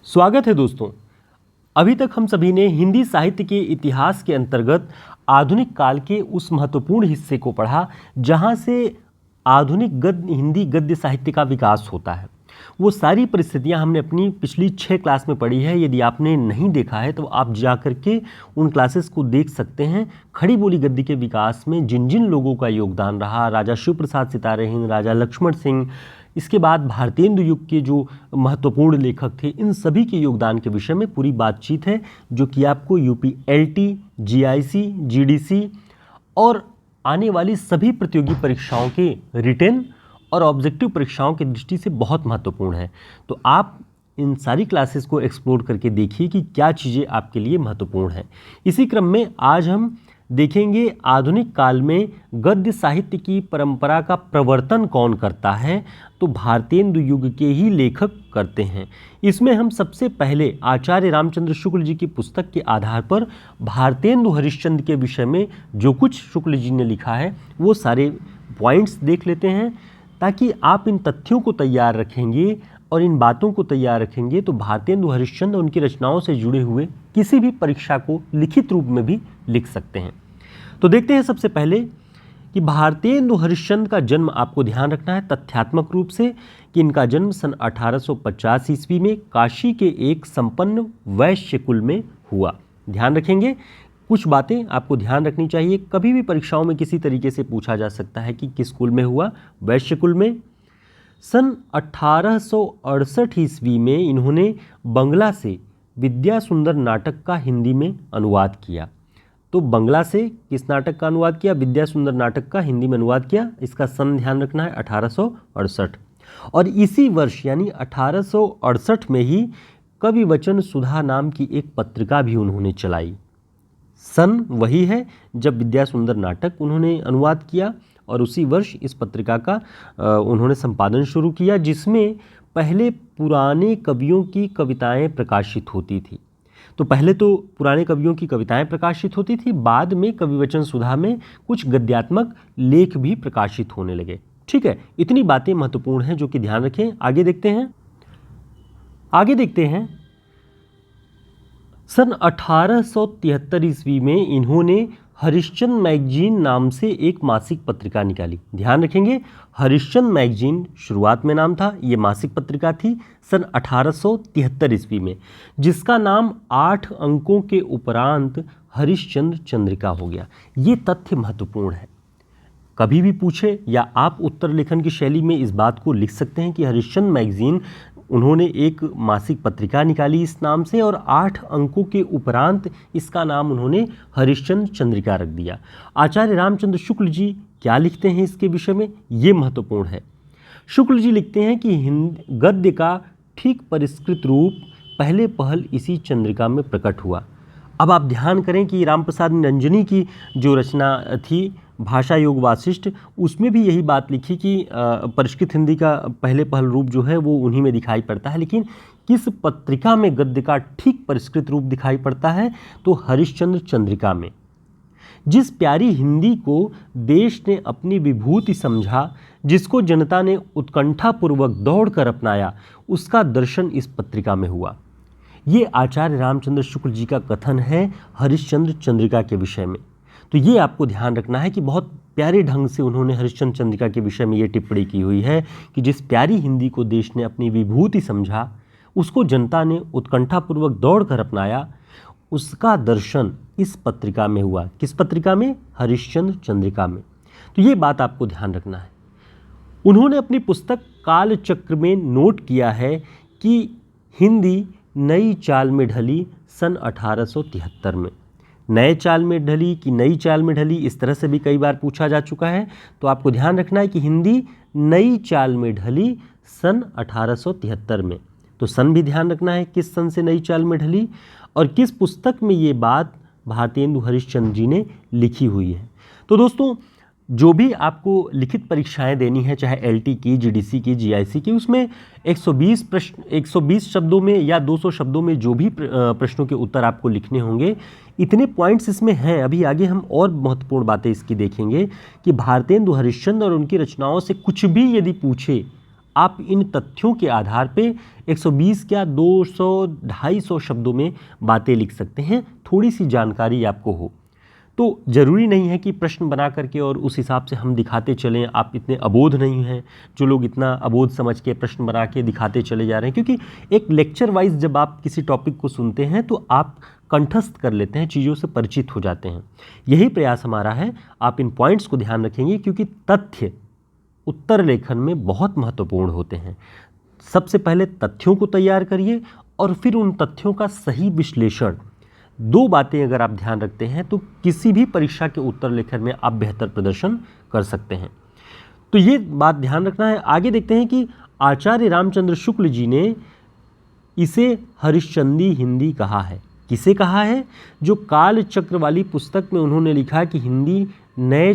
स्वागत है दोस्तों। अभी तक हम सभी ने हिंदी साहित्य के इतिहास के अंतर्गत आधुनिक काल के उस महत्वपूर्ण हिस्से को पढ़ा जहां से आधुनिक हिंदी गद्य साहित्य का विकास होता है। वो सारी परिस्थितियां हमने अपनी पिछली 6 क्लास में पढ़ी है। यदि आपने नहीं देखा है तो आप जा करके उन क्लासेस को देख सकते हैं। खड़ी बोली गद्य के विकास में जिन जिन लोगों का योगदान रहा, राजा शिव प्रसाद सितारेहिन, राजा लक्ष्मण सिंह, इसके बाद भारतेंदु युग के जो महत्वपूर्ण लेखक थे, इन सभी के योगदान के विषय में पूरी बातचीत है, जो कि आपको यूपीएलटी, जीआईसी, जीडीसी और आने वाली सभी प्रतियोगी परीक्षाओं के रिटेन और ऑब्जेक्टिव परीक्षाओं की दृष्टि से बहुत महत्वपूर्ण है। तो आप इन सारी क्लासेस को एक्सप्लोर करके देखिए कि क्या चीज़ें आपके लिए महत्वपूर्ण हैं। इसी क्रम में आज हम देखेंगे आधुनिक काल में गद्य साहित्य की परंपरा का प्रवर्तन कौन करता है। तो भारतेंदु युग के ही लेखक करते हैं। इसमें हम सबसे पहले आचार्य रामचंद्र शुक्ल जी की पुस्तक के आधार पर भारतेंदु हरिश्चंद्र के विषय में जो कुछ शुक्ल जी ने लिखा है वो सारे पॉइंट्स देख लेते हैं, ताकि आप इन तथ्यों को तैयार रखेंगे और इन बातों को तैयार रखेंगे तो भारतेंदु हरिश्चंद्र उनकी रचनाओं से जुड़े हुए किसी भी परीक्षा को लिखित रूप में भी लिख सकते हैं। तो देखते हैं सबसे पहले कि भारतेंदु हरिश्चंद्र का जन्म आपको ध्यान रखना है तथ्यात्मक रूप से कि इनका जन्म सन 1850 ईस्वी में काशी के एक संपन्न वैश्य कुल में हुआ। ध्यान रखेंगे, कुछ बातें आपको ध्यान रखनी चाहिए। कभी भी परीक्षाओं में किसी तरीके से पूछा जा सकता है कि किस कुल में हुआ, वैश्य कुल में। सन 1868 ईस्वी में इन्होंने बंगला से विद्या सुंदर नाटक का हिंदी में अनुवाद किया। तो बंगला से किस नाटक का अनुवाद किया? विद्या सुंदर नाटक का हिंदी में अनुवाद किया। इसका सन ध्यान रखना है 1868। और इसी वर्ष यानी 1868 में ही कवि वचन सुधा नाम की एक पत्रिका भी उन्होंने चलाई। सन वही है जब विद्या सुंदर नाटक उन्होंने अनुवाद किया और उसी वर्ष इस पत्रिका का उन्होंने संपादन शुरू किया, जिसमें पहले पुराने कवियों की कविताएं प्रकाशित होती थी। तो पहले तो पुराने कवियों की कविताएं प्रकाशित होती थी, बाद में कवि वचन सुधा में कुछ गद्यात्मक लेख भी प्रकाशित होने लगे। ठीक है, इतनी बातें महत्वपूर्ण हैं जो कि ध्यान रखें। आगे देखते हैं सन 1873 ईस्वी में इन्होंने हरिश्चंद्र मैगजीन नाम से एक मासिक पत्रिका निकाली। ध्यान रखेंगे, हरिश्चंद्र मैगजीन शुरुआत में नाम था, ये मासिक पत्रिका थी सन 1873 ईस्वी में, जिसका नाम 8 अंकों के उपरांत हरिश्चंद्र चंद्रिका हो गया। ये तथ्य महत्वपूर्ण है। कभी भी पूछे या आप उत्तर लेखन की शैली में इस बात को लिख सकते हैं कि हरिश्चंद्र मैगजीन उन्होंने एक मासिक पत्रिका निकाली इस नाम से और 8 अंकों के उपरांत इसका नाम उन्होंने हरिश्चंद्र चंद्रिका रख दिया। आचार्य रामचंद्र शुक्ल जी क्या लिखते हैं इसके विषय में, ये महत्वपूर्ण है। शुक्ल जी लिखते हैं कि गद्य का ठीक परिष्कृत रूप पहले पहल इसी चंद्रिका में प्रकट हुआ। अब आप ध्यान करें कि रामप्रसाद निरंजनी की जो रचना थी भाषा योग वासिष्ठ, उसमें भी यही बात लिखी कि परिष्कृत हिंदी का पहले पहल रूप जो है वो उन्हीं में दिखाई पड़ता है। लेकिन किस पत्रिका में गद्य का ठीक परिष्कृत रूप दिखाई पड़ता है? तो हरिश्चंद्र चंद्रिका में। जिस प्यारी हिंदी को देश ने अपनी विभूति समझा, जिसको जनता ने उत्कंठापूर्वक दौड़कर अपनाया, उसका दर्शन इस पत्रिका में हुआ। ये आचार्य रामचंद्र शुक्ल जी का कथन है हरिश्चंद्र चंद्रिका के विषय में। तो ये आपको ध्यान रखना है कि बहुत प्यारे ढंग से उन्होंने हरिश्चंद्र चंद्रिका के विषय में ये टिप्पणी की हुई है कि जिस प्यारी हिंदी को देश ने अपनी विभूति समझा, उसको जनता ने उत्कंठापूर्वक दौड़कर अपनाया, उसका दर्शन इस पत्रिका में हुआ। किस पत्रिका में? हरिश्चंद्र चंद्रिका में। तो ये बात आपको ध्यान रखना है। उन्होंने अपनी पुस्तक कालचक्र में नोट किया है कि हिंदी नई चाल में ढली सन 1873 में। नए चाल में ढली कि नई चाल में ढली, इस तरह से भी कई बार पूछा जा चुका है। तो आपको ध्यान रखना है कि हिंदी नई चाल में ढली सन 1873 में। तो सन भी ध्यान रखना है, किस सन से नई चाल में ढली और किस पुस्तक में ये बात भारतेंदु हरिश्चंद्र जी ने लिखी हुई है। तो दोस्तों, जो भी आपको लिखित परीक्षाएं देनी है, चाहे एलटी की, जीडीसी की, जीआईसी की, उसमें 120 शब्दों में या 200 शब्दों में जो भी प्रश्नों के उत्तर आपको लिखने होंगे, इतने पॉइंट्स इसमें हैं। अभी आगे हम और महत्वपूर्ण बातें इसकी देखेंगे कि भारतेंदु हरिश्चंद्र और उनकी रचनाओं से कुछ भी यदि पूछे आप इन तथ्यों के आधार पे 120 क्या 200 250 शब्दों में बातें लिख सकते हैं, थोड़ी सी जानकारी आपको हो। तो ज़रूरी नहीं है कि प्रश्न बना करके और उस हिसाब से हम दिखाते चलें। आप इतने अबोध नहीं हैं जो लोग इतना अबोध समझ के प्रश्न बना के दिखाते चले जा रहे हैं, क्योंकि एक लेक्चर वाइज जब आप किसी टॉपिक को सुनते हैं तो आप कंठस्थ कर लेते हैं, चीज़ों से परिचित हो जाते हैं। यही प्रयास हमारा है। आप इन पॉइंट्स को ध्यान रखेंगे क्योंकि तथ्य उत्तर लेखन में बहुत महत्वपूर्ण होते हैं। सबसे पहले तथ्यों को तैयार करिए और फिर उन तथ्यों का सही विश्लेषण। दो बातें अगर आप ध्यान रखते हैं तो किसी भी परीक्षा के उत्तर लेखन में आप बेहतर प्रदर्शन कर सकते हैं। तो ये बात ध्यान रखना है। आगे देखते हैं कि आचार्य रामचंद्र शुक्ल जी ने इसे हरिश्चंदी हिंदी कहा है। किसे कहा है? जो काल चक्र वाली पुस्तक में उन्होंने लिखा कि हिंदी नई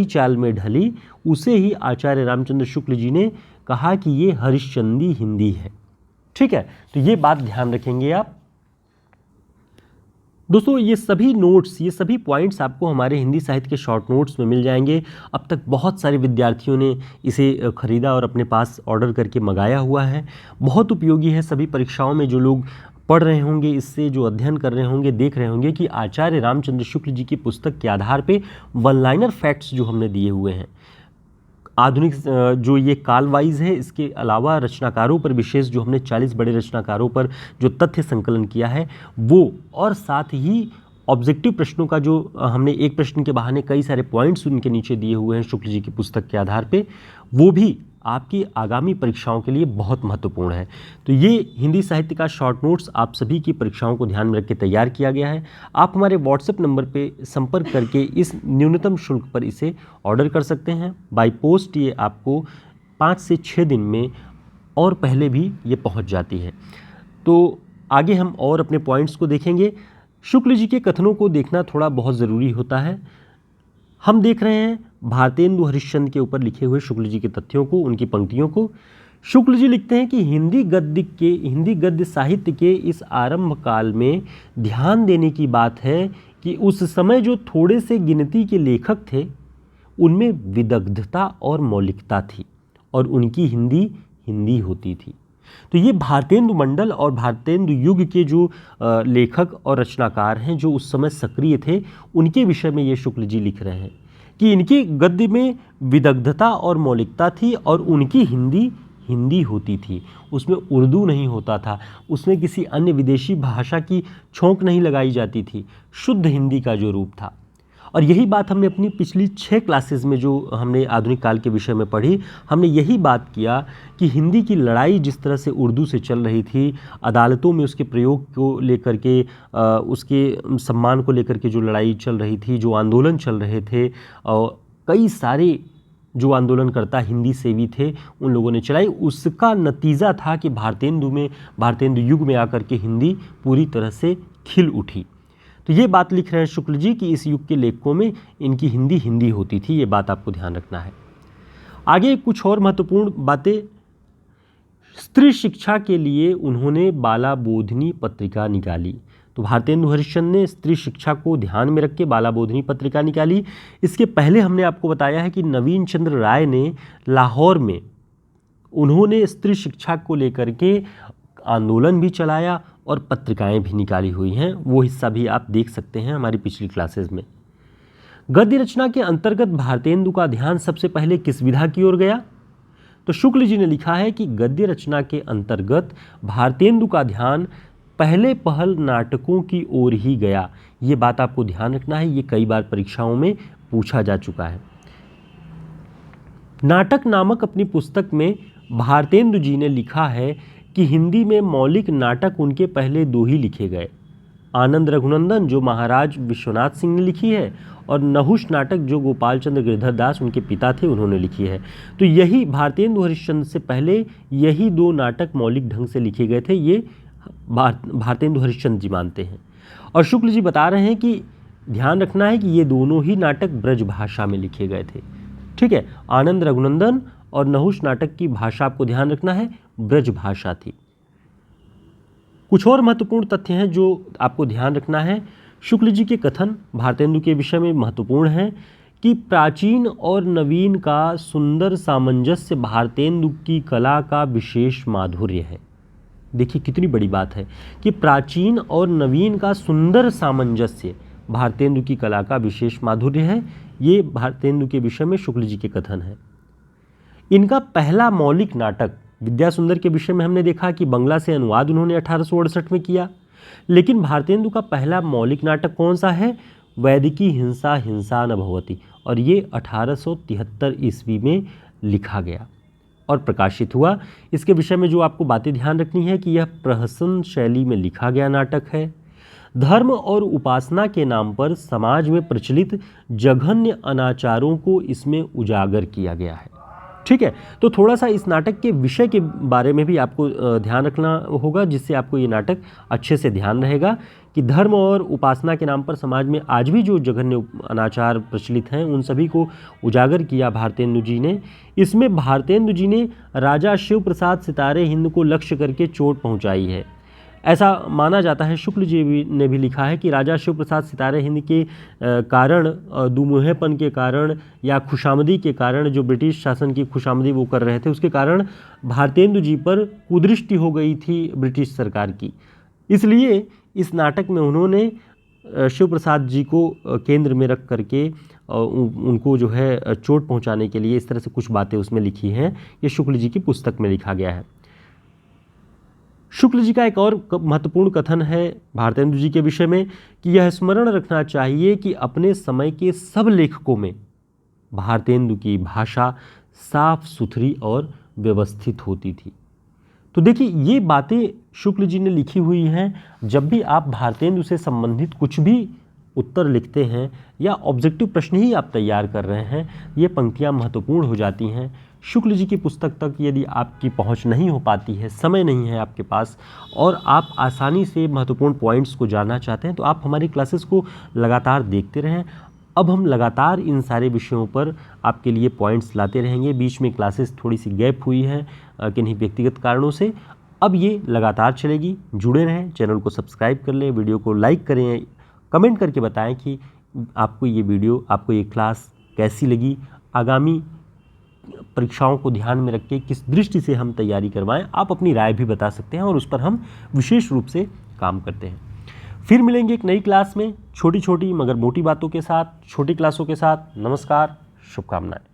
चाल में ढली, उसे ही आचार्य रामचंद्र शुक्ल जी ने कहा कि ये हरिश्चंदी हिंदी है। ठीक है, तो ये बात ध्यान रखेंगे आप। दोस्तों ये सभी नोट्स, ये सभी पॉइंट्स आपको हमारे हिंदी साहित्य के शॉर्ट नोट्स में मिल जाएंगे। अब तक बहुत सारे विद्यार्थियों ने इसे खरीदा और अपने पास ऑर्डर करके मंगाया हुआ है। बहुत उपयोगी है सभी परीक्षाओं में। जो लोग पढ़ रहे होंगे, इससे जो अध्ययन कर रहे होंगे, देख रहे होंगे कि आचार्य रामचंद्र शुक्ल जी की पुस्तक के आधार पे वन लाइनर फैक्ट्स जो हमने दिए हुए हैं, आधुनिक जो ये काल वाइज है, इसके अलावा रचनाकारों पर विशेष जो हमने 40 बड़े रचनाकारों पर जो तथ्य संकलन किया है वो, और साथ ही ऑब्जेक्टिव प्रश्नों का जो हमने एक प्रश्न के बहाने कई सारे पॉइंट्स उनके नीचे दिए हुए हैं शुक्ल जी की पुस्तक के आधार पे, वो भी आपकी आगामी परीक्षाओं के लिए बहुत महत्वपूर्ण है। तो ये हिंदी साहित्य का शॉर्ट नोट्स आप सभी की परीक्षाओं को ध्यान में रख के तैयार किया गया है। आप हमारे व्हाट्सएप नंबर पे संपर्क करके इस न्यूनतम शुल्क पर इसे ऑर्डर कर सकते हैं। बाय पोस्ट ये आपको 5 से 6 दिन में और पहले भी ये पहुंच जाती है। तो आगे हम और अपने पॉइंट्स को देखेंगे। शुक्ल जी के कथनों को देखना थोड़ा बहुत ज़रूरी होता है। हम देख रहे हैं भारतेंदु हरिश्चंद्र के ऊपर लिखे हुए शुक्ल जी के तथ्यों को, उनकी पंक्तियों को। शुक्ल जी लिखते हैं कि हिंदी गद्य साहित्य के इस आरंभ काल में ध्यान देने की बात है कि उस समय जो थोड़े से गिनती के लेखक थे उनमें विदग्धता और मौलिकता थी और उनकी हिंदी होती थी। तो ये भारतेंदु मंडल और भारतेंदु युग के जो लेखक और रचनाकार हैं जो उस समय सक्रिय थे, उनके विषय में ये शुक्ल जी लिख रहे हैं कि इनकी गद्य में विदग्धता और मौलिकता थी और उनकी हिंदी होती थी। उसमें उर्दू नहीं होता था, उसमें किसी अन्य विदेशी भाषा की छोंक नहीं लगाई जाती थी, शुद्ध हिंदी का जो रूप था। और यही बात हमने अपनी पिछली 6 क्लासेस में जो हमने आधुनिक काल के विषय में पढ़ी, हमने यही बात किया कि हिंदी की लड़ाई जिस तरह से उर्दू से चल रही थी, अदालतों में उसके प्रयोग को लेकर के, उसके सम्मान को लेकर के जो लड़ाई चल रही थी, जो आंदोलन चल रहे थे, और कई सारे जो आंदोलनकर्ता हिंदी सेवी थे उन लोगों ने चलाई, उसका नतीजा था कि भारतेंदु युग में आकर के हिंदी पूरी तरह से खिल उठी। तो ये बात लिख रहे हैं शुक्ल जी कि इस युग के लेखकों में इनकी हिंदी होती थी। ये बात आपको ध्यान रखना है। आगे कुछ और महत्वपूर्ण बातें। स्त्री शिक्षा के लिए उन्होंने बाला बोधिनी पत्रिका निकाली। तो भारतेंदु हरिश्चंद्र ने स्त्री शिक्षा को ध्यान में रख के बाला बोधिनी पत्रिका निकाली। इसके पहले हमने आपको बताया है कि नवीन चंद्र राय ने लाहौर में उन्होंने स्त्री शिक्षा को लेकर के आंदोलन भी चलाया और पत्रिकाएं भी निकाली हुई हैं। वो हिस्सा भी आप देख सकते हैं हमारी पिछली क्लासेस में। गद्य रचना के अंतर्गत भारतेंदु का ध्यान सबसे पहले किस विधा की ओर गया? तो शुक्ल जी ने लिखा है कि गद्य रचना के अंतर्गत भारतेंदु का ध्यान पहले पहल नाटकों की ओर ही गया। ये बात आपको ध्यान रखना है, ये कई बार परीक्षाओं में पूछा जा चुका है। नाटक नामक अपनी पुस्तक में भारतेंदु जी ने लिखा है कि हिंदी में मौलिक नाटक उनके पहले 2 ही लिखे गए, आनंद रघुनंदन जो महाराज विश्वनाथ सिंह ने लिखी है, और नहुष नाटक जो गोपाल चंद्र गिरधर दास उनके पिता थे उन्होंने लिखी है। तो यही भारतेंदु हरिश्चंद्र से पहले यही 2 नाटक मौलिक ढंग से लिखे गए थे, ये भारतेंदु हरिश्चंद्र जी मानते हैं। और शुक्ल जी बता रहे हैं कि ध्यान रखना है कि ये दोनों ही नाटक ब्रज भाषा में लिखे गए थे। ठीक है, आनंद रघुनंदन और नहुष नाटक की भाषा आपको ध्यान रखना है, ब्रज भाषा थी। कुछ और महत्वपूर्ण तथ्य हैं जो आपको ध्यान रखना है। शुक्ल जी के कथन भारतेंदु के विषय में महत्वपूर्ण हैं कि प्राचीन और नवीन का सुंदर सामंजस्य भारतेंदु की कला का विशेष माधुर्य है। देखिए कितनी बड़ी बात है कि प्राचीन और नवीन का सुंदर सामंजस्य भारतेंदु की कला का विशेष माधुर्य है। ये भारतेंदु के विषय में शुक्ल जी के कथन है। इनका पहला मौलिक नाटक विद्यासुंदर के विषय में हमने देखा कि बंगला से अनुवाद उन्होंने 1868 में किया, लेकिन भारतेंदु का पहला मौलिक नाटक कौन सा है? वैदिकी हिंसा हिंसा न भवति, और ये 1873 ईस्वी में लिखा गया और प्रकाशित हुआ। इसके विषय में जो आपको बातें ध्यान रखनी है कि यह प्रहसन शैली में लिखा गया नाटक है। धर्म और उपासना के नाम पर समाज में प्रचलित जघन्य अनाचारों को इसमें उजागर किया गया है। ठीक है, तो थोड़ा सा इस नाटक के विषय के बारे में भी आपको ध्यान रखना होगा, जिससे आपको ये नाटक अच्छे से ध्यान रहेगा कि धर्म और उपासना के नाम पर समाज में आज भी जो जघन्य अनाचार प्रचलित हैं उन सभी को उजागर किया भारतेंदु जी ने। इसमें भारतेंदु जी ने राजा शिव प्रसाद सितारे हिंद को लक्ष्य करके चोट पहुंचाई है। ऐसा माना जाता है, शुक्ल जी ने भी लिखा है कि राजा शिव प्रसाद सितारे हिंद के कारण, दुमुहेपन के कारण या खुशामदी के कारण, जो ब्रिटिश शासन की खुशामदी वो कर रहे थे उसके कारण भारतेंदु जी पर कुदृष्टि हो गई थी ब्रिटिश सरकार की। इसलिए इस नाटक में उन्होंने शिव प्रसाद जी को केंद्र में रख करके उनको जो है चोट पहुंचाने के लिए इस तरह से कुछ बातें उसमें लिखी हैं। ये शुक्ल जी की पुस्तक में लिखा गया है। शुक्ल जी का एक और महत्वपूर्ण कथन है भारतेंदु जी के विषय में कि यह स्मरण रखना चाहिए कि अपने समय के सब लेखकों में भारतेंदु की भाषा साफ सुथरी और व्यवस्थित होती थी। तो देखिए ये बातें शुक्ल जी ने लिखी हुई हैं। जब भी आप भारतेंदु से संबंधित कुछ भी उत्तर लिखते हैं या ऑब्जेक्टिव प्रश्न ही आप तैयार कर रहे हैं, ये पंक्तियाँ महत्वपूर्ण हो जाती हैं। शुक्ल जी की पुस्तक तक यदि आपकी पहुंच नहीं हो पाती है, समय नहीं है आपके पास, और आप आसानी से महत्वपूर्ण पॉइंट्स को जानना चाहते हैं, तो आप हमारी क्लासेस को लगातार देखते रहें। अब हम लगातार इन सारे विषयों पर आपके लिए पॉइंट्स लाते रहेंगे। बीच में क्लासेस थोड़ी सी गैप हुई है किन्हीं व्यक्तिगत कारणों से, अब ये लगातार चलेगी। जुड़े रहें, चैनल को सब्सक्राइब कर लें, वीडियो को लाइक करें, कमेंट करके बताएं कि आपको ये वीडियो, आपको ये क्लास कैसी लगी। आगामी परीक्षाओं को ध्यान में रख के किस दृष्टि से हम तैयारी करवाएं, आप अपनी राय भी बता सकते हैं और उस पर हम विशेष रूप से काम करते हैं। फिर मिलेंगे एक नई क्लास में छोटी छोटी मगर मोटी बातों के साथ, छोटी क्लासों के साथ। नमस्कार, शुभकामनाएं।